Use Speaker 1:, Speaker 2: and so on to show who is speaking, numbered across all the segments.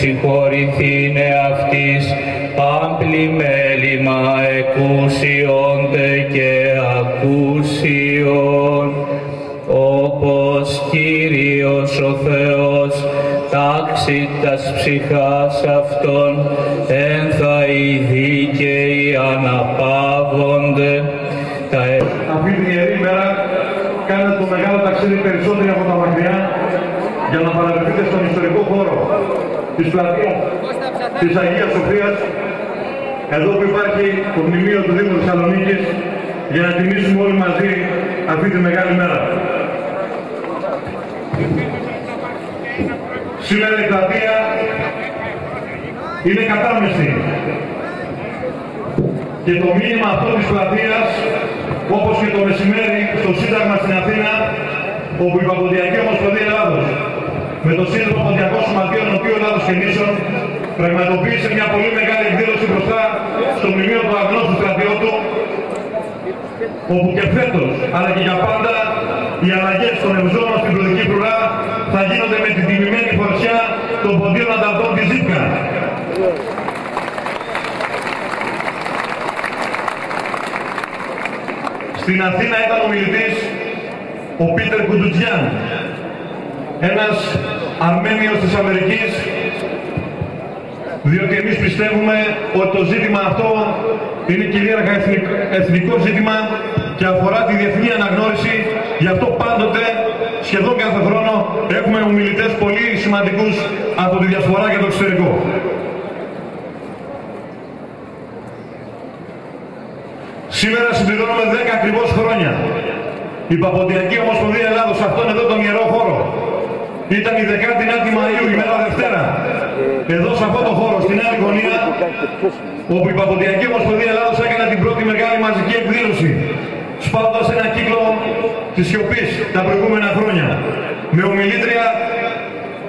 Speaker 1: συγχωρηθήνε αυτής άμπλη μέλημα εκούσιοντε και ακούσιον, όπως Κύριος ο Θεός τάξει τας ψυχάς αυτών, ένθα οι δίκαιοι αναπαύονται.
Speaker 2: Αυτή την ιερή μέρα κάνετε το μεγάλο ταξίδι περισσότεροι από τα μακριά για να παραβρεθείτε στον ιστορικό χώρο της πλατείας της Αγίας Σοφίας, εδώ που υπάρχει το μνημείο του Δήμου Θεσσαλονίκης, για να τιμήσουμε όλοι μαζί αυτή τη μεγάλη μέρα. Σήμερα η πλατεία είναι κατάμεστη και το μήνυμα αυτό της πλατείας, όπως και το μεσημέρι στο Σύνταγμα στην Αθήνα, όπου η Παποντιακή Ομοσπονδία Ελλάδος με το σύνολο των 200 σωματείων Νοτιού Ελλάδος και Νήσων πραγματοποίησε μια πολύ μεγάλη εκδήλωση μπροστά στο μνημείο του αγνώστου στρατιώτου, όπου και φέτος αλλά και για πάντα οι αλλαγές των ευζώνων στην Πρωτική Φρουρά θα γίνονται με την τιμημένη φωτιά των ποντίων ανταρτών της Ζήτκα. Στην Αθήνα ήταν ομιλητής ο Πίτερ Κουντουτζιάν, ένας Αρμένιος της Αμερικής, διότι εμείς πιστεύουμε ότι το ζήτημα αυτό είναι κυρίαρχα εθνικό ζήτημα και αφορά τη διεθνή αναγνώριση. Γι' αυτό πάντοτε, σχεδόν κάθε χρόνο, έχουμε ομιλητές πολύ σημαντικούς από τη διασπορά και το εξωτερικό. Σήμερα συμπληρώνουμε 10 ακριβώς χρόνια. Η Παποντιακή Ομοσπονδία Ελλάδος, σε αυτόν εδώ τον ιερό χώρο, ήταν η 19η Μαΐου, ημέρα Δευτέρα, εδώ σε αυτό το χώρο, στην Άλλη Γωνία, όπου η Παποντιακή Ομοσπονδία Ελλάδος έκανε την πρώτη μεγάλη μαζική εκδήλωση, σπάζοντας ένα κύκλο της σιωπής τα προηγούμενα χρόνια, με ομιλήτρια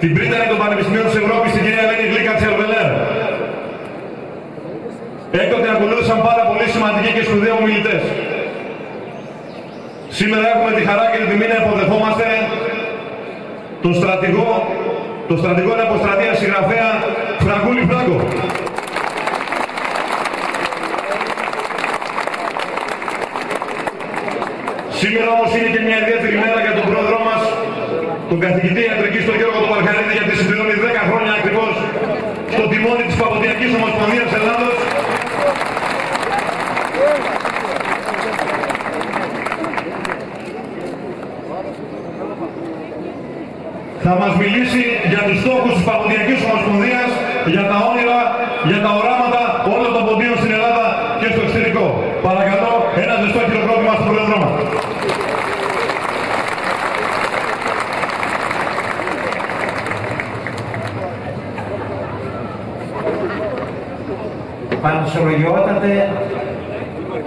Speaker 2: την πρίτανη των Πανεπιστημίων της Ευρώπης, την κυρία Ελένη Γλίκα Τσερβελέρ. Έκτοτε ακολούθησαν πάρα πολύ σημαντικοί και σπουδαίοι ομιλητές. Σήμερα έχουμε τη χαρά και την τιμή να υποδεχόμαστε τον στρατηγό αποστρατεία συγγραφέα Φραγκούλη Φράγκο. Σήμερα όμως είναι και μια ιδιαίτερη μέρα για τον πρόεδρό μας, τον καθηγητή ιατρικής, τον Γιώργο τον Μαργαρίδη, γιατί συμπληρώνει 10 χρόνια ακριβώς στο τιμόνι της Παποντιακής Ομοσπονδίας Ελλάδος. Θα μας μιλήσει για τους στόχους της Παποντιακής Ομοσπονδίας, για τα όνειρα, για τα οράματα όλων των ποντίων στην Ελλάδα και στο εξωτερικό. Παρακαλώ, ένα ζεστό χειροκρότημα στον πρόεδρό μας.
Speaker 3: Πανσολογιότατε,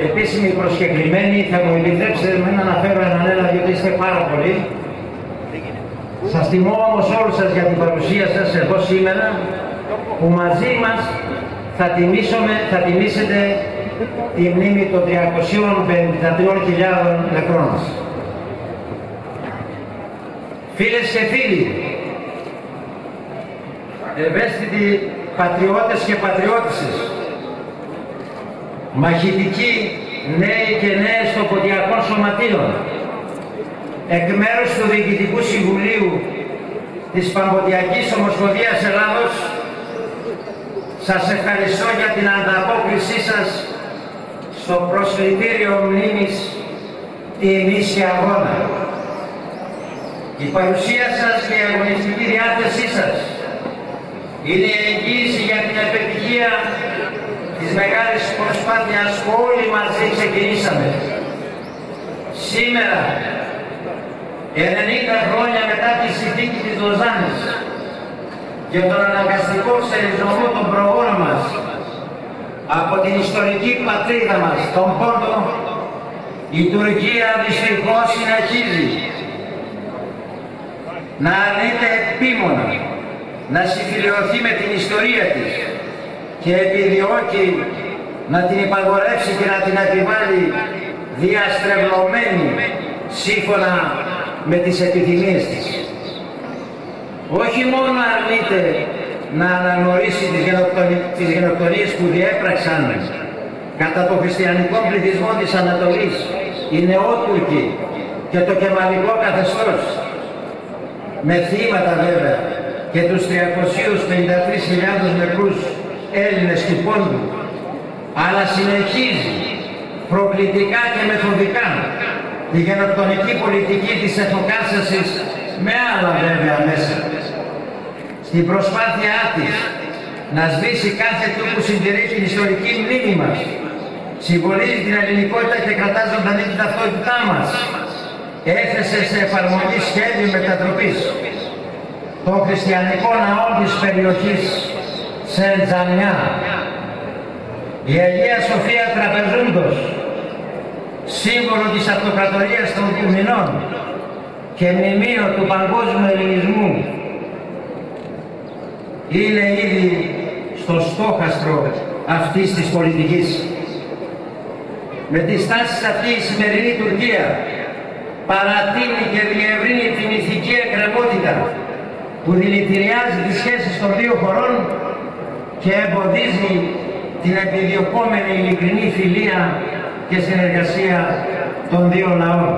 Speaker 3: επίσημοι προσκεκλημένοι, θα μου επιτρέψετε να αναφέρω έναν, διότι είστε πάρα πολλοί. Σας τιμώ όμως όλους σας για την παρουσία σας εδώ σήμερα, που μαζί μας θα τιμήσετε τη μνήμη των 353.000 νεκρών μας. Φίλες και φίλοι, ευαίσθητοι πατριώτες και πατριώτισσες, μαχητικοί νέοι και νέες των ποντιακών σωματείων, εκ μέρους του Διοικητικού Συμβουλίου της Παποντιακής Ομοσπονδίας Ελλάδος, σας ευχαριστώ για την ανταπόκρισή σας στο προσκλητήριο μνήμης τιμής και αγώνα. Η παρουσία σας και η αγωνιστική διάθεσή σας είναι η εγγύηση για την επιτυχία της μεγάλης προσπάθειας που όλοι μαζί ξεκινήσαμε. Σήμερα, 90 χρόνια μετά τη συνθήκη της Λοζάνης και τον αναγκαστικό ξεριζωμό των προγόνων μας από την ιστορική πατρίδα μας, τον Πόντο, η Τουρκία δυστυχώς συνεχίζει να αρνείται επίμονα να συμφιλειωθεί με την ιστορία της και επιδιώκει να την υπαγορεύσει και να την επιβάλλει διαστρεβλωμένη σύμφωνα με τις επιθυμίες της. Όχι μόνο αρνείται να αναγνωρίσει τις γενοκτονίες που διέπραξαν κατά το χριστιανικό πληθυσμό της Ανατολής οι Νεότουρκοι και το κεμαλικό καθεστώς, με θύματα βέβαια και τους 353.000 νεκρούς Έλληνες του Πόντου, αλλά συνεχίζει προκλητικά και μεθοδικά τη γενοκτονική πολιτική της εθνοκάρσασης με άλλα βέβαια μέσα. Στην προσπάθειά της να σβήσει κάθε του που συντηρεί την ιστορική μνήμη μας, συμβολίζει την ελληνικότητα και κρατά ζωντανή την ταυτότητά μας, έθεσε σε εφαρμογή σχέδιο μετατροπής των χριστιανικών ναών της περιοχής Σεντζανιά. Η Αγία Σοφία Τραπεζούντος, σύμβολο της αυτοκρατορίας των Κουμηνών και μνημείο του παγκόσμιου ελληνισμού, είναι ήδη στο στόχαστρο αυτής της πολιτικής. Με τις τάσεις αυτή η σημερινή Τουρκία παρατείνει και διευρύνει την ηθική εκκρεμότητα που δηλητηριάζει τις σχέσεις των δύο χωρών και εμποδίζει την επιδιωκόμενη ειλικρινή φιλία και συνεργασία των δύο λαών.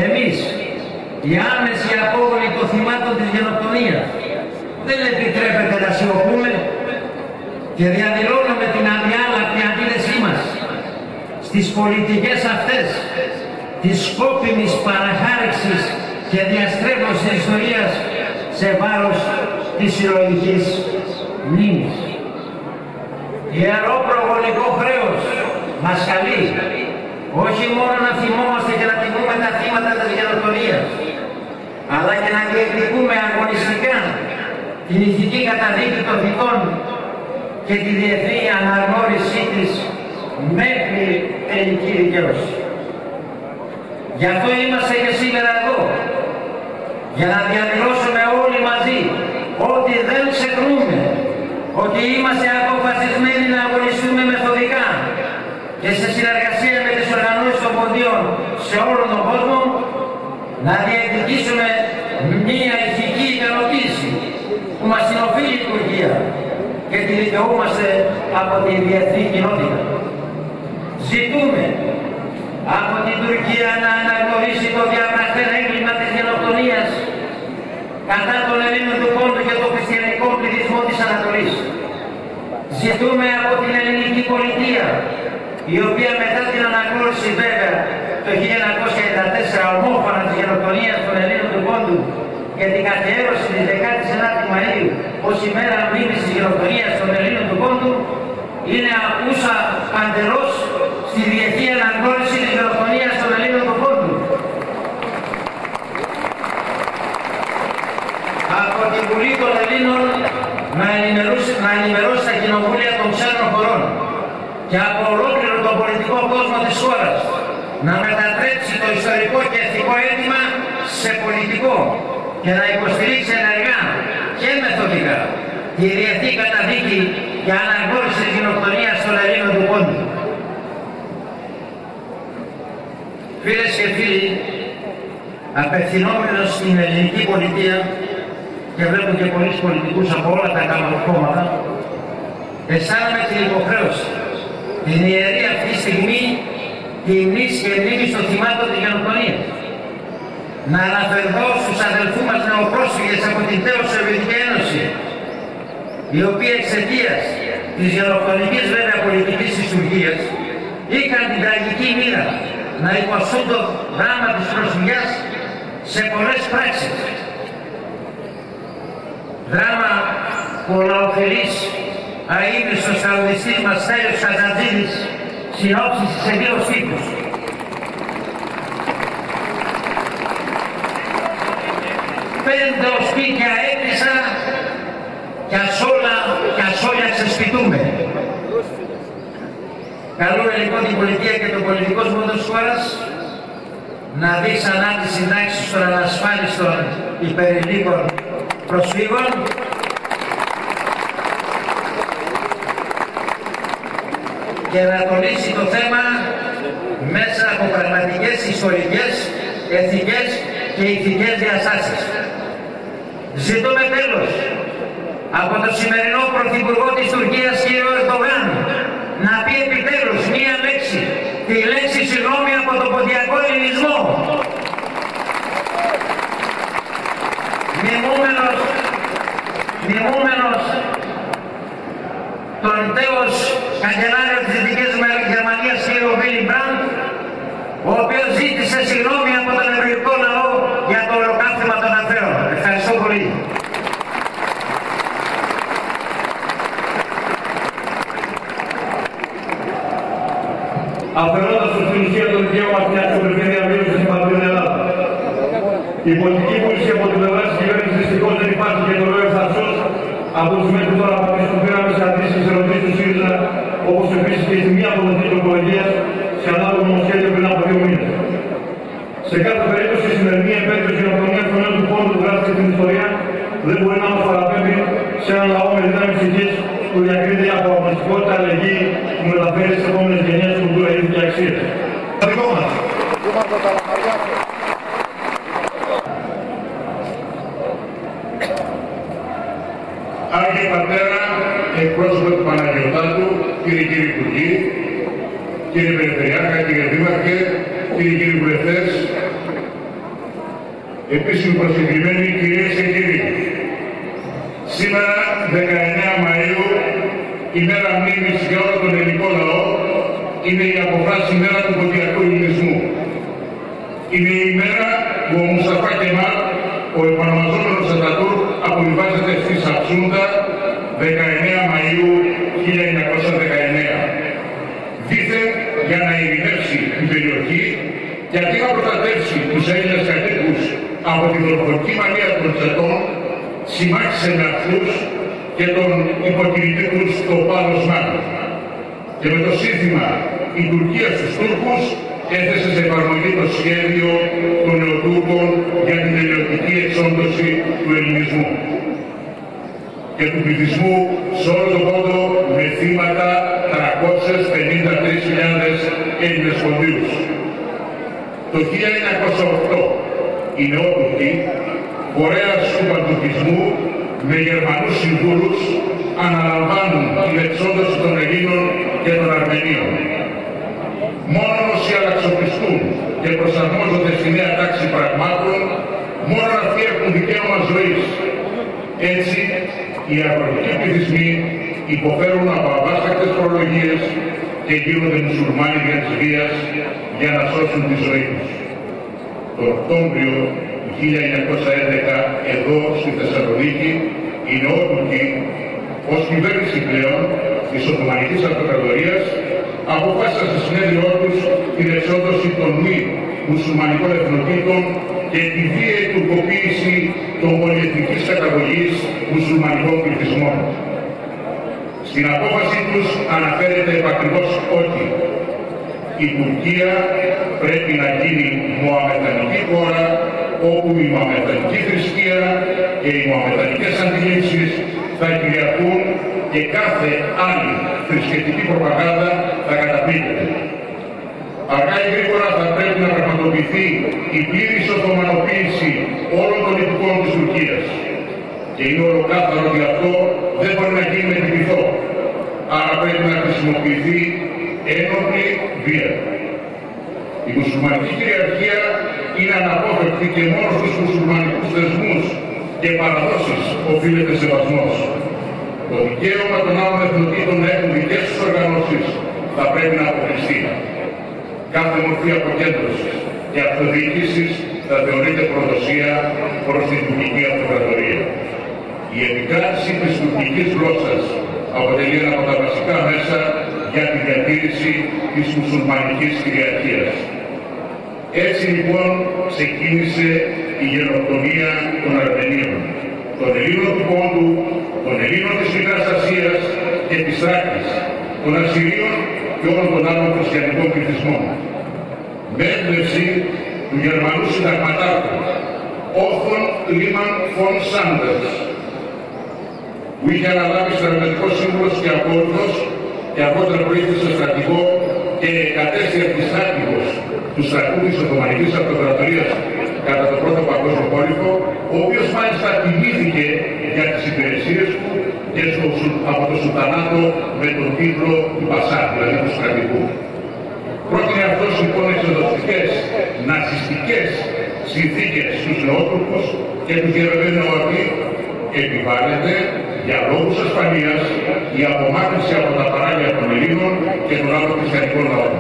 Speaker 3: Εμείς, οι άμεσοι απόγονοι των θυμάτων της γενοκτονίας, δεν επιτρέπεται να σιωπούμε και διαδηλώνουμε την αδιάλακτη αντίθεσή μας στις πολιτικές αυτές της σκόπιμης παραχάραξης και διαστρέβλωσης της ιστορίας σε βάρος της συλλογικής μνήμης. Ιερό προγονικό χρέος μας καλεί όχι μόνο να θυμόμαστε και να τιμούμε τα θύματα της γενοκτονίας, αλλά και να διεκδικούμε αγωνιστικά την ηθική καταδίκη των θητών και τη διεθνή αναγνώρισή της μέχρι τελική δικαίωση. Γι' αυτό είμαστε και σήμερα εδώ, για να διαδηλώσουμε όλοι μαζί ότι δεν ξεχνούμε, ότι είμαστε αποφασισμένοι να αγωνιστούμε μεθοδικά και σε συνεργασία με τις οργανώσεις των ποντίων σε όλο τον κόσμο να διεκδικήσουμε μια ηθική ικανοποίηση που μας την οφείλει η Τουρκία και τη δικαιούμαστε από τη διεθνή κοινότητα. Ζητούμε από την Τουρκία να αναγνωρίσει το διαπραχθέν έγκλημα της γενοκτονίας κατά των Ελλήνων του Πόντου και των χριστιανικών πληθυσμών της Ανατολής. Ζητούμε από την ελληνική πολιτεία, η οποία μετά την αναγνώριση βέβαια το 1994 ομόφωνα της γενοκτονίας των Ελλήνων του Πόντου και την καθιέρωση της 19η Μαΐου ως ημέρα μνήμης της γενοκτονίας των Ελλήνων του Πόντου, είναι ακούσα παντελώς στη διεθνή αναγνώριση της γενοκτονίας των Ελλήνων του Πόντου. Από την Βουλή των Ελλήνων να ενημερώσει τα κοινοβούλια των ξένων χωρών και από ολόκληρο τον πολιτικό κόσμο της χώρας να μετατρέψει το ιστορικό και ηθικό αίτημα σε πολιτικό και να υποστηρίξει ενεργά και μεθοδικά τη διεθνή καταδίκη και αναγνώριση της γενοκτονίας των Ελλήνων του Πόντου. Φίλες και φίλοι, απευθυνόμενος στην ελληνική πολιτεία, και βλέπω και πολλούς πολιτικούς από όλα τα κόμματα, αισθάνομαι την υποχρέωση, την ιερή αυτή στιγμή, τιμής και μνήμης των θυμάτων της γενοκτονίας. Να αναφερθώ στους αδελφούς μας νεοπρόσφυγες από την τέως Σοβιετική Ένωση, οι οποίοι εξαιτίας της γενοκτονικής βέβαια πολιτικής της Τουρκίας είχαν την τραγική μοίρα να υποστούν το δράμα της προσφυγιάς σε πολλές πράξεις. Δράμα που ο λαοφιλής αείμνηστος τραγουδιστής μας Στέλιος Χατζατζίδης συνόψισε σε 2 στίχους. «Πέντε σπίτια έκλεισα κι ας όλα ξεσπιτούμε». Καλούμε λοιπόν την πολιτεία και τον πολιτικό σώμα της χώρας να δει ξανά τις συντάξεις των ανασφάλιστων υπερηλίκων προσφύγων και να τονίσει το θέμα μέσα από πραγματικές ιστορικές, εθνικές και ηθικές διαστάσεις. Ζητούμε τέλος από τον σημερινό Πρωθυπουργό της Τουρκίας, κύριο Ερντογάν, να πει επιτέλους μία λέξη, τη λέξη συγγνώμη από τον ποντιακό ελληνισμό. Μιμούμενος τον τέος καγκελάριο της Δυτικής Γερμανίας, κύριο Βίλι Μπραντ, ο οποίος ζήτησε συγγνώμη από τον ευρωπαϊκό λαό για το ολοκαύτωμα των Αθέων. Ευχαριστώ πολύ.
Speaker 2: Αφαιρώντας στην ουσία το δικαίωμα στην αξιοπρεπή διαβίωση στην πατρίδα Ελλάδα. Η πολιτική βούληση από την πλευρά της κυβέρνησης δυστυχώς δεν υπάρχει και το λέω ευθαρσώς από τους μέχρι τώρα απαντήσεις που πήραμε σε αντίστοιχες ερωτήσεις του ΣΥΡΙΖΑ, όπως επίσης και στη μία αποδοχή τροπολογίας σε ανάλογο νομοσχέδιο πριν από 2 μήνες. Σε κάθε περίπτωση, η σημερινή επέτειος γενοκτονίας των νέων του πόντου που γράφεται στην ιστορία δεν μπορεί να μας παραπέμπει σε έναν λαό με δυνάμεις ψυχής που διακρίνεται από αγωνιστικότητα, αλληλεγγύη που μεταφέρει στις επόμενες γενιές κουλτούρα, ήθη και αξίες. Τα δικό μας.
Speaker 4: Άγιε Πατέρα, εκπρόσωπο του Παναγιωτάτου, κύριε Υπουργοί, κύριε Περιφερειάρχα, κύριε Δήμαρχε, κύριοι βουλευτές, επίσημοι προσκεκλημένοι, κυρίες και κύριοι. Σήμερα, 19 Μαΐου, η μέρα μνήμης για όλο τον ελληνικό λαό, είναι η αποφράση μέρα του ποντιακού ελληνισμού. Είναι η μέρα που ο Μουσταφά Κεμάλ, ο επανομαζόμενος Ατατούρκ, απολυμβάζεται στη Σαψούντα 19 Μαΐου 1919. Δήθεν για να ειρηνεύσει την περιοχή και αντί να προστατεύσει τους Έλληνες κατοίκους από την ορθοδοξή μανία των τσετών, συμμάχισε με αυτούς και τον υποκηρυτή τους το πάλωσμά του. Και με το σύνθημα «Η Τουρκία στους Τούρκους» έθεσε σε εφαρμογή το σχέδιο των Νεοτούρκων για την τελειωτική εξόντωση του ελληνισμού και του πληθυσμού σε όλο τον κόσμο, με θύματα 353.000 Έλληνες ποντίους. Το 1908 οι Νεότουρκοι, φορέας του παντουρκισμού με Γερμανούς συμβούλους, αναλαμβάνουν την εξόντωση των Ελλήνων και των Αρμενίων. Μόνο όσοι αλλαξοπιστούν και προσαρμόζονται στη νέα τάξη πραγμάτων, μόνο αυτοί έχουν δικαίωμα ζωής. Έτσι, οι αγροτικοί πληθυσμοί υποφέρουν από αβάστακτες προλογίες και γίνονται μουσουλμάνοι για της βίας για να σώσουν τη ζωή τους. Το Οκτώβριο του 1911, εδώ στη Θεσσαλονίκη, οι Νεότουρκοι, ως κυβέρνηση πλέον της Οθωμανικής Αυτοκρατορίας, αποφάσισαν στο συνέδριό τους την εξόντωση των μη μουσουλμανικών εθνοτήτων και τη βίαιη τουρκοποίηση των πολυεθνικής καταγωγής μουσουλμανικών πληθυσμών. Στην απόφαση τους αναφέρεται επακριβώς ότι η Τουρκία πρέπει να γίνει μωαμεθανική χώρα, όπου η μωαμεθανική θρησκεία και οι μωαμεθανικές αντιλήψεις θα κυριαρχούν και κάθε άλλη θρησκευτική προπαγάνδα θα καταπίπτεται. Αργά ή γρήγορα θα πρέπει να πραγματοποιηθεί η πλήρης οθωμανοποίηση όλων των υπηκόων της Τουρκίας. Και είναι ολοκάθαρο ότι αυτό δεν μπορεί να γίνει με την πειθό. Άρα πρέπει να χρησιμοποιηθεί ένοπλη βία. Η μουσουλμανική κυριαρχία είναι αναπόφευκτη και μόνο στους μουσουλμανικούς θεσμούς και παραδόσεις οφείλεται σεβασμός. Το δικαίωμα των άλλων εθνοτήτων να έχουν δικές τους οργανώσεις θα πρέπει να αποκλειστεί. Κάθε μορφή αποκέντρωσης και αυτοδιοίκησης θα θεωρείται προδοσία προς την τουρκική αυτοκρατορία. Η επικράτηση της τουρκικής γλώσσας αποτελεί ένα από τα βασικά μέσα για τη διατήρηση της μουσουλμανικής κυριαρχίας. Έτσι λοιπόν ξεκίνησε η γενοκτονία των Αρμενίων, των Ελλήνων του Πόντου, των Ελλήνων της Μικράς Ασίας και της Θράκης, των Ασσυρίων και όλων των άλλων χριστιανικών πληθυσμών. Με έμπνευση του Γερμανού συνταγματάρχου Όθον Λίμαν Φον Σάντερς, που είχε αναλάβει στρατιωτικός σύμβουλος και απόρριτος και αργότερα προήθησε στρατηγό και κατέστη αντιστράτηγος του στρατού της Οθωμανικής Αυτοκρατορίας κατά το Πρώτο Παγκόσμιο Πόλεμο, ο οποίος μάλιστα τιμήθηκε για τις υπηρεσίες του και από το Σουλτανάτο με τον τίτλο του Πασά, δηλαδή του στρατηγού. Πρότεινε αυτός λοιπόν εξοδοστικές, ναζιστικές συνθήκες στους νεότουρκους και τους διαβεβαίνει ότι επιβάλλεται για λόγους ασφαλείας η απομάκρυνση από τα παράλια των Ελλήνων και των άλλων χριστιανικών λαών.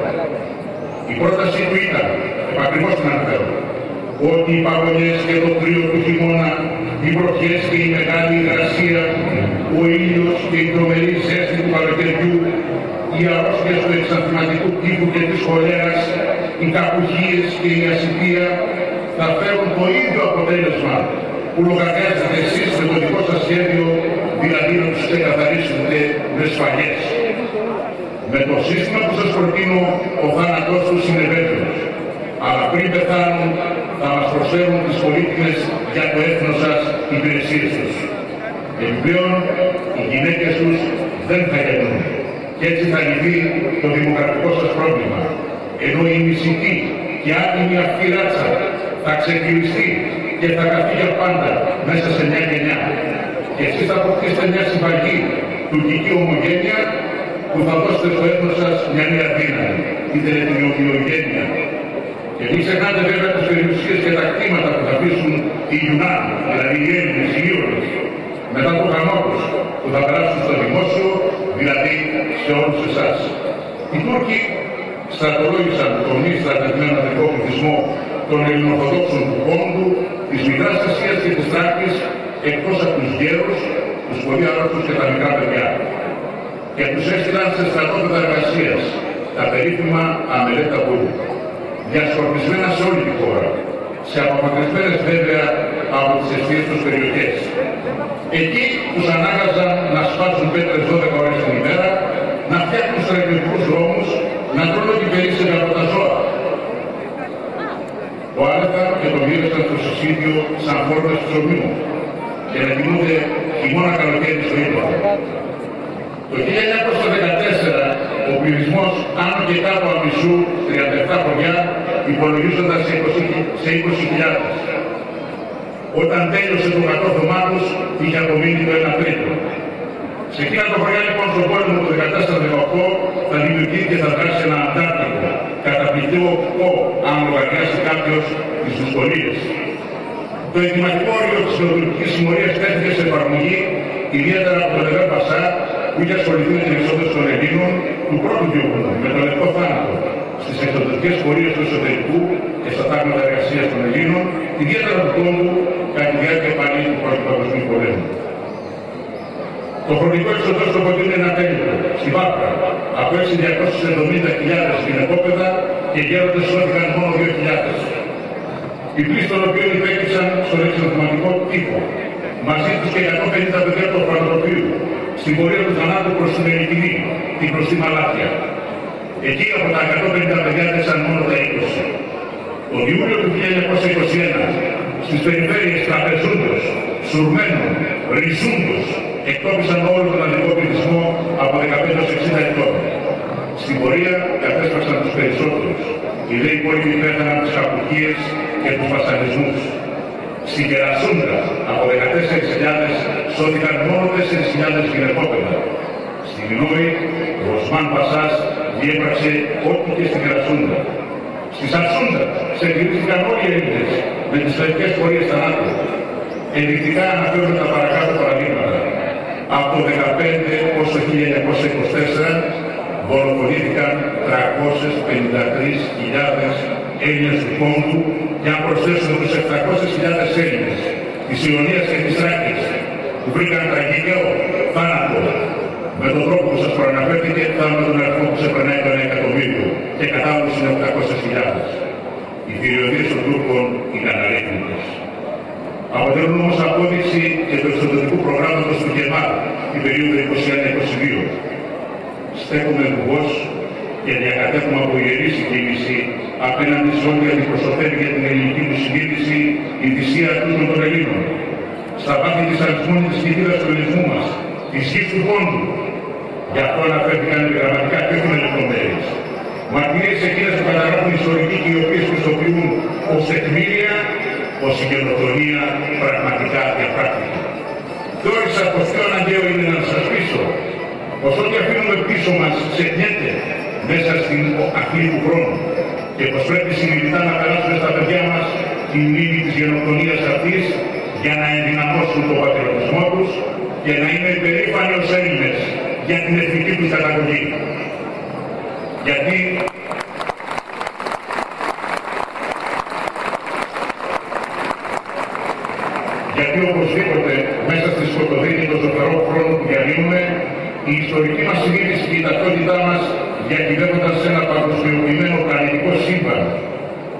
Speaker 4: Η πρότασή του ήταν, επακριβώς την αναφέρω, ότι οι παγωνιές και το κρύο του χειμώνα, οι βροχές και η μεγάλη υγρασία, ο ήλιος και η τρομερή ζέστη του καλοκαιριού, οι αρρώστιες του εξανθηματικού τύπου και της χολέρας, οι κακουχίες και η ασιτεία θα φέρουν το ίδιο αποτέλεσμα που λογαριάζετε εσείς με το δικό σας σχέδιο, δηλαδή να τους ξεκαθαρίσετε με σφαγές. Με το σύστημα που σας προτείνω, ο θάνατός τους είναι βέβαιος. Αλλά πριν πεθάνουν, θα μας προσφέρουν τις πολύτιμες για το έθνος σας υπηρεσίες τους. Επιπλέον, οι γυναίκες τους δεν θα γεννούν. Και έτσι θα λυθεί το δημογραφικό σας πρόβλημα. Ενώ η μισητή και άτιμη αυτή ράτσα θα ξεκλειστεί και θα καθεί για πάντα μέσα σε μια γενιά. Και εσείς θα αποκτήσετε μια συμπαγή τουρκική ομογένεια που θα δώσετε στο έθνος σας μια νέα δύναμη, είτε την ομοιογένεια. Και μην ξεχνάτε βέβαια τις περιουσίες και τα κτήματα που θα αφήσουν οι Ιουνάνοι, δηλαδή οι Έλληνες, οι Ιόνες, μετά το χαμό τους, που θα περάσουν στο δημόσιο, δηλαδή σε όλους εσάς. Οι Τούρκοι στρατολόγησαν τον μη στρατευμένο αντρικό πληθυσμό των Ελληνοορθοδόξων του Πόντου, της Μικράς Ασίας και της Θράκης, εκτός από τους γέρους, τους πολύ άρρωστους και τα μικρά παιδιά. Και τους έστειλαν σε στρατόπεδα εργασίας, τα περίφημα αμελέτα βούλου, διασκορπισμένα σε όλη τη χώρα, σε απομακρυσμένες βέβαια από τις εστίες τους περιοχές. Εκεί τους ανάγκαζαν να σπάσουν πέτρες 12 ώρες την ημέρα, να φτιάχνουν στρατιωτικούς δρόμους, να τρώνε την περίσσευα από τα ζώα. Το άλεθα και το μοίρασαν στο συσίδιο σαν φόρμες ψωμιού και να κοιμούνται χειμώνα καλοκαίρι στο ύπνο. Το 1914 ο πληθυσμός άνω και κάτω από μισού, 37 χωριά, υπολογίζονταν σε 20.000. Όταν τέλειωσε το κατόρθωμά τους, είχε απομείνει το 1 τρίτο. Σε εκείνα τα χωριά λοιπόν στον πόλεμο του 14-18 θα δημιουργεί και θα δράσει ένα Αντάρτικο, καταπληκτικό αν λογαριάσει κάποιος τις δυσκολίες. Το εγκληματικό όριο της νεοτουρκικής συμμορίας τέθηκε σε εφαρμογή, ιδιαίτερα από τον Εβέρ Πασά, που είχε ασχοληθεί με την εξόδωση των Ελλήνων του πρώτου διωγμού, με τον λευκό θάνατο, στις εξωτερικές πορείες του εσωτερικού και στα τάγματα εργασίας των Ελλήνων, ιδιαίτερα του Πόντου, κατά τη διάρκεια πάλι του Πρώτου Παγκοσμίου Πολέμου. Το χρονικό εξωτερικό στο Πόντου είναι ατέλειωτο, στη Βάπρα, από 6.270.000 γυναικόπαιδα και γέροντες σώθηκαν μόνο 2.000. Οι πλήστοι των οποίων υπέκυψαν στον εξωτερικό τύπο, μαζί τους και 150 παιδιά του ορφανοτροφείου, στην πορεία του θανάτου προς την Ελληνική, την γνωστή Μαλάθια. Εκεί από τα 150 παιδιά δέσαν μόνο τα 20. Τον Ιούλιο του 1921, στις περιφέρειες Τραπεζούντος, Σουρμένων, Ριζούντος, εκτόπισαν όλο τον αντικό πληθυσμό από 15-60 ετών. Στην πορεία κατέσπασαν τους περισσότερους. Οι δε υπόλοιποι πέθαναν τις κακουχίες και τους βασανισμούς. Στην Κερασούντα από 14.000 σώθηκαν μόνο 4.000 γυναικόπαιδα. Στην Ινόη, ο Οσμάν Πασάς διέπραξε ό,τι και στην Κερασούντα. Στη Σατσούντα ξεγυρίστηκαν όλοι οι Έλληνες με τις τραγικές πορείες θανάτου. Ενδεικτικά αναφέρονται τα παρακάτω παραδείγματα. Από το 15 ως το 1924 δολοφονήθηκαν 353.000 Έλληνες του Πόντου και αν προσθέσουμε τους 700.000 Έλληνες της Ιωνίας και της Θράκης που βρήκαν τραγικό θάνατο με τον τρόπο που σας προαναφέρθηκε, φτάνουμε τον αριθμό που ξεπερνάει το 1 εκατομμύριο και κατά άλλους είναι 800.000. Οι θηριωδίες των Τούρκων ήταν αρρύθμιτες. Αποτελούν όμως απόδειξη και του εξωτερικού προγράμματος του Κεμάλ την περίοδο 21-22. Στέκουμε βουβός και διακατέχουμε από ιερή συγκίνηση απέναντι σε όλη αντιπροσωπεύει για την ελληνική του συνείδηση η θυσία τούτων των Ελλήνων. Στα βάθη της αριθμόνης κοιτίδας του ελληνισμού μας, της γης του Πόντου. Γι' αυτό αναφέρθηκαν γραμματικά και όχι με λεπτομέρειες. Μαρτυρίες εκείνες που καταγράφουν ιστορικοί και οι οποίες χρησιμοποιούν ως τεκμήρια, ως η γενοκτονία πραγματικά διαπράκτηκε. θεώρησα πως πιο αναγκαίο είναι να σας πείσω πως ό,τι αφήνουμε πίσω μας ξεχνιέται μέσα στην αχλή του χρόνου και πως πρέπει συνειδητά να περάσουμε στα παιδιά μας τη μνήμη της γενοκτονίας αυτής για να ενδυναμώσουν τον πατριωτισμό τους και να είναι περήφανοι ως Έλληνες για την εθνική τους καταγωγή. Γιατί οπωσδήποτε μέσα στη σκοτωδίνη των ζωφερών χρόνων που διανύουμε, η ιστορική μας συνείδηση και η ταυτότητά μας διακυβεύοντας σε ένα παγκοσμιοποιημένο πλανητικό σύμπαν,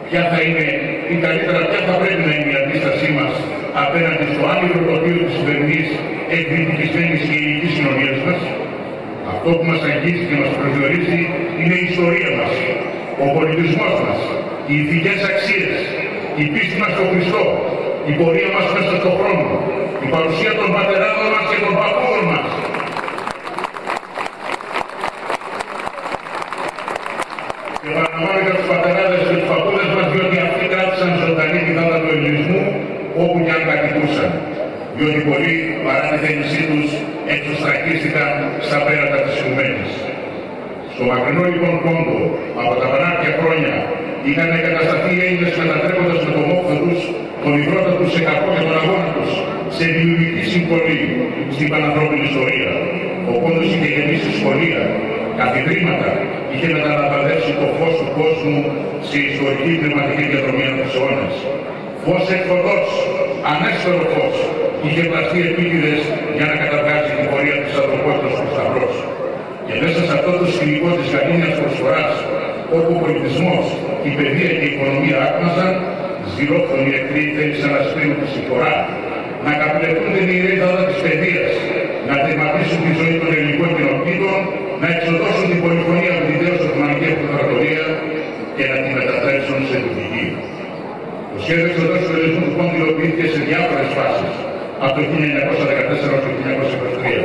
Speaker 4: ποια θα είναι ή καλύτερα ποια θα πρέπει να είναι η αντίστασή μας απέναντι στο άνυδρο τοπίο της σημερινής εκδικητισμένης και υλικής κοινωνίας μας. Αυτό που μας αγγίζει και μας προσδιορίζει είναι η ιστορία μας, ο πολιτισμός μας, οι ηθικές αξίες, η πίστη μας στον Χριστό, η πορεία μας μέσα στον χρόνο, η παρουσία των πατεράδων μας και των παππούδων μας. Και παραλαμβάνω για τους πατεράδες και τους παππούδες μας, διότι αυτοί κράτησαν ζωντανή τη δάτα του ελληνισμού όπου και αν κατοικούσαν. Διότι πολλοί παρά τη θέλησή τους εξωστρακίστηκαν στα πέρατα της Οικουμένης. Στο μακρινό λοιπόν Κόγκο, από τα πανάρκια χρόνια, είχαν εγκατασταθεί οι Έλληνες μετατρέποντας με το μόχθο τους τον υδρότα τους σε κακό και τον αγώνα τους σε δημιουργική συμβολή στην πανανθρώπινη ιστορία. Ο Πόντος είχε γεμίσει σχολεία, καθιδρύματα, είχε μεταλαμπαδεύσει το φως του κόσμου σε ιστορική πνευματική διαδρομή από τους αιώνες. Φως εκφωτός, ανέστερο φως, είχε πλαστεί επίτηδες για να καταβγάζει την πορεία της ανθρωπότητας προς τα μπρος. Και μέσα σε αυτό το σκηνικό της γαλήνιας προσφοράς, όπου ο πολιτισμός, η παιδεία και η οικονομία άκμαζαν, ζηλόφθονοι εχθροί θέλησαν να σπρίνουν τη συμφορά, να καπηλευτούν την ιερή δάδα της παιδείας, να τερματίσουν τη ζωή των ελληνικών κοινοτήτων, να εξοδώσουν την πολυφωνία από την δέος Οθωμανική Αυτοκρατορία και να την μετατρέψουν σε τουρκική. Το σχέδιο εξοδόσεως του ελληνικού του Πόντου υλοποιήθηκε σε διάφορες φάσεις, από το 1914 έως το 1923.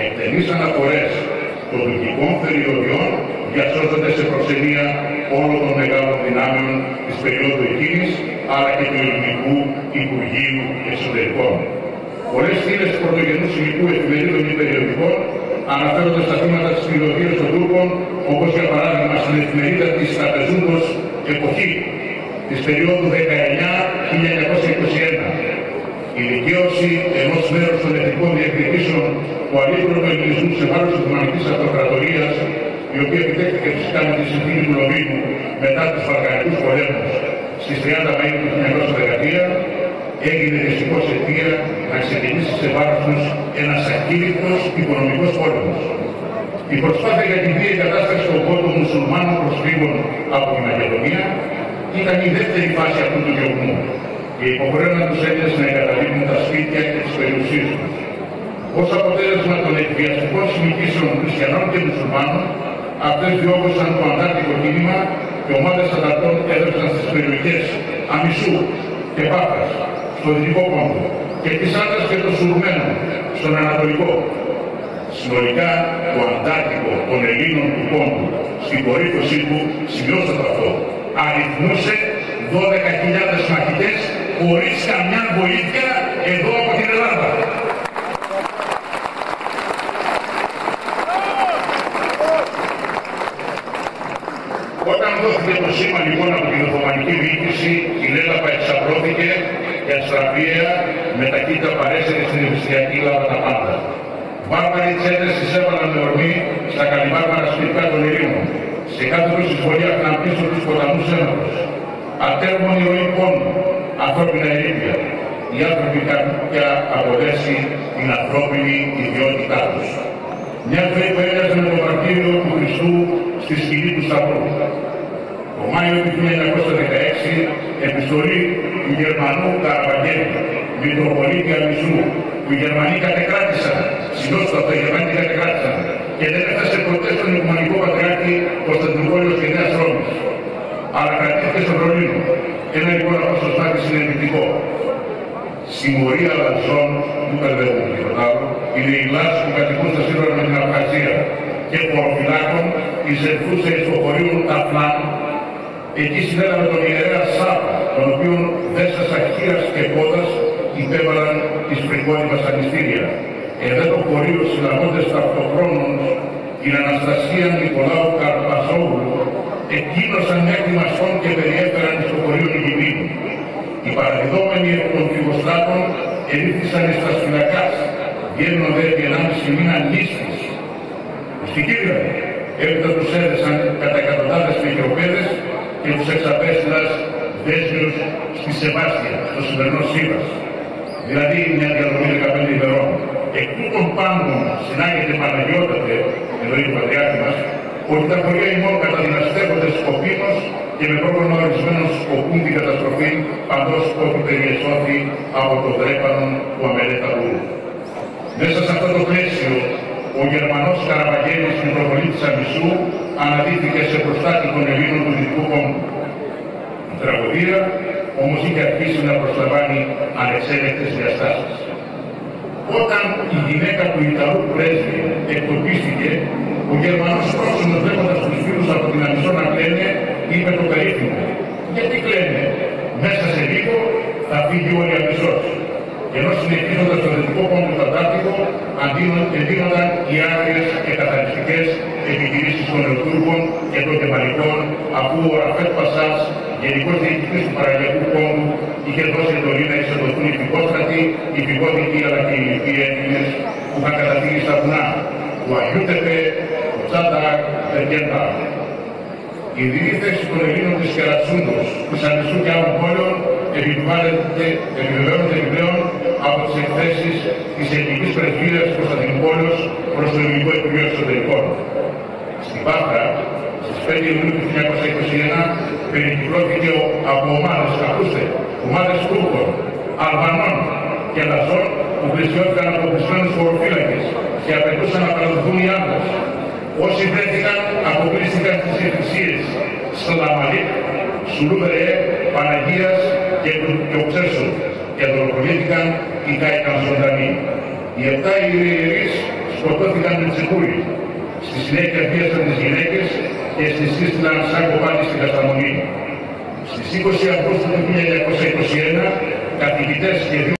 Speaker 4: Εκτενείς αναφορές των τουρκικών θηριωδιών διασώζονται σε προξενία όλων των μεγάλων δυνάμεων της περίοδου εκείνης, αλλά και του Ελληνικού Υπουργείου Εξωτερικών. Πολλές στήλες του πρωτογενούς υλικού εφημερίδων ή περιοδικών αναφέρονται στα θύματα της θηριωδίας των Τούρκων, όπως για παράδειγμα στην εφημερίδα της Τραπεζούντος Εποχή της περίοδου 1919-1921. Η δικαίωση ενός μέρους των εθνικών διακριτήσεων του αλήθινου ελληνισμού σε βάρος της Οθωμανικής Αυτοκρατορίας, η οποία επιτέχθηκε φυσικά με τη συνθήκη του Λονδίνου μετά τους Βαλκανικούς πολέμους στις 30 Μαΐου του 1913, έγινε δυστυχώς αιτία να ξεκινήσει σε βάρος τους ένας ακήρυκτος οικονομικός πόλεμος. Η προσπάθεια για την βίαιη κατάσταση των πρώτων μουσουλμάνων προσφύγων από τη Μακεδονία ήταν η δεύτερη φάση αυτού του διωγμού και υποχρέωναν τους Έλληνες να εγκαταλείπουν τα σπίτια και τις περιουσίες τους. Ως αποτέλεσμα των εκβιαστικών συνοικήσεων χριστιανών και μουσουλμάνων, αυτές διώγωσαν το αντάρτικο κίνημα και ομάδες ανταρτών έδωσαν στις περιοχές Αμισού και Πάφρας, στο Δυτικό Κόγκο, και τις Άντρας και των Σουρουμένων, στον Ανατολικό. Συνολικά, το αντάρτικο των Ελλήνων του Κόγκου στην κορύφωσή του, σημειώστε το αυτό, αριθμούσε 12.000 μαχητές χωρίς καμιά βοήθεια εδώ από την Ελλάδα. Όταν δόθηκε το σήμα λοιπόν από την Οθωμανική διοίκηση, η Λέλαπα εξαπλώθηκε και αστραπία με ταχύτητα παρέσυρε στην Ευστιακή Ελλάδα τα πάντα. Βάρβαροι τσέτες εισέβαλαν με ορμή στα καλυμάρμαρα σπιτικά των Ελλήνων. Σε κάθε τους εισβολή έφταναν πίσω τους ποταμούς αίματος. Ατέρμονη ροή πόνου, ανθρώπινα ερήπια. Οι άνθρωποι είχαν πια αποδέσει την ανθρώπινη ιδιότητά τους. Μια ζωή που έμοιαζε με το μαρτύριο του Χριστού στη σκηνή του Σταυρού. Το Μάιο του 1916, επιστολή του Γερμανού Καραβαγγέλη, Μητροπολίτη Αμισού, που οι Γερμανοί κατεκράτησαν, συνόστο αυτό, οι Γερμανοί κατεκράτησαν και δεν έφτασε ποτέ στον Οικουμενικό Πατριάρχη Κωνσταντινούπολης και Νέας Ρώμης, αλλά κρατήθηκε στο Βερολίνο. Ένα λοιπόν αποστολάκι συνενετικό. Συμμορία λατσών του Καλδεύου και το άλλο είναι οι λάτσοι που κατοικούν στα σύνορα με την Αυγασία και χωροφυλάκων εισερθούσε στο χωρίο Ταφλάν. Εκεί συνέλαβε τον ιερέα Σάβα, τον οποίο δέσα χείρας και πόδας υπέβαλαν τις φρικόνη βασανιστήρια. Εδώ το χωρίο συλλαμβώντες ταυτοχρόνων την Αναστασία Νικολάου Καρπασόγλου εκκίνωσαν μέχρι μασών και περιέφεραν στο χωρίο Νικηδίνου. Οι παραδιδόμενοι εκ των φυγοστάτων ελήφθησαν εις τα φυλακάς, βγαίνουν δε επί 1,5 μήνα νύστης. Στην Κύρια έπειτα τους έδεσαν κατά εκατοντάδες πικροπαίδες και τους εξαπέστειλας δέσμιους στη Σεβάστια, στο σημερινό Σίβας. Δηλαδή μια διαδρομή 15 ημερών. Εκ τούτων πάντων συνάγεται Παναγιώτατε, εννοεί του Πατριάρχη μας, ότι τα χωριά ημών καταδυναστεύονται σκοπίμως και με πρόγραμμα ορισμένων σκοπούν την καταστροφή παντός όπου περιεσώθη από το δρέπανο του αμελέτατου. Μέσα σε αυτό το πλαίσιο, ο Γερμανός Καραβαγγέλης, Μητροπολίτης Αμισού, αναδείχθηκε σε προστάτη των Ελλήνων του Δυτικού Κόντου. Η τραγωδία όμως είχε αρχίσει να προσλαμβάνει ανεξέλεγκτες διαστάσεις. Όταν η γυναίκα του Ιταλού πρέσβη εκτοπίστηκε, ο Γερμανός πρόσωπος βλέποντας τους φίλους από την Αμισό να κλαίνε, είπε το περίφημο: «Γιατί κλαίνε, μέσα σε λίγο θα φύγει όλη η Αμισός». Και ενώ συνεχίζοντας το Δυτικό Πόντο του Αντάρτικο, εντείνονταν οι άγριες και καθαριστικές επιχειρήσεις των Νεοτούρκων και των Γερμανικών, αφού ο Ραφέτ Πασάς, γενικός διοικητής του Παραλιακού Πόντου, είχε δώσει εντολή να εξεδοθούν οι φυγόστρατοι, οι φυγόδικοι αλλά και οι λοιποί Έλληνες που είχαν καταφύγει στα βουνά του Αγιούτεπε, του Τσάντακ, του Τεργέντα. Η διήθεση των Ελλήνων της Κερατσούντος, του Σανισού και άλλων πόλεων επιβεβαιώνεται επιπλέον από τις εκθέσεις της Ελληνικής Πρεσβείας της Κωνσταντινούπολης προς το Ελληνικό Υπουργείο Εξωτερικών. Στην Πάτρα, στις 5 Ιουνίου του 1921, περικυκλώθηκε από ομάδες Τούρκων, Αλβανών και Λαζών που πλησιώθηκαν από κλεισμένους χωροφύλακες και απαιτούσαν να παραδοθούν οι άντρες. Όσοι βρέθηκαν αποκλείστηκαν στις εκκλησίες Σλαμαλίκ, Σουλούβερε, Παναγίας και Οξέσου και δολοφονήθηκαν ή κάηκαν ζωντανοί. Οι 7 ιερείς σκοτώθηκαν με τσεκούρι. Στη συνέχεια βίασαν τις γυναίκες και στις σύστηλαν σαν κομμάτι στην Κασταμονή. Στις 20 Αυγούστου του 1921, καθηγητές και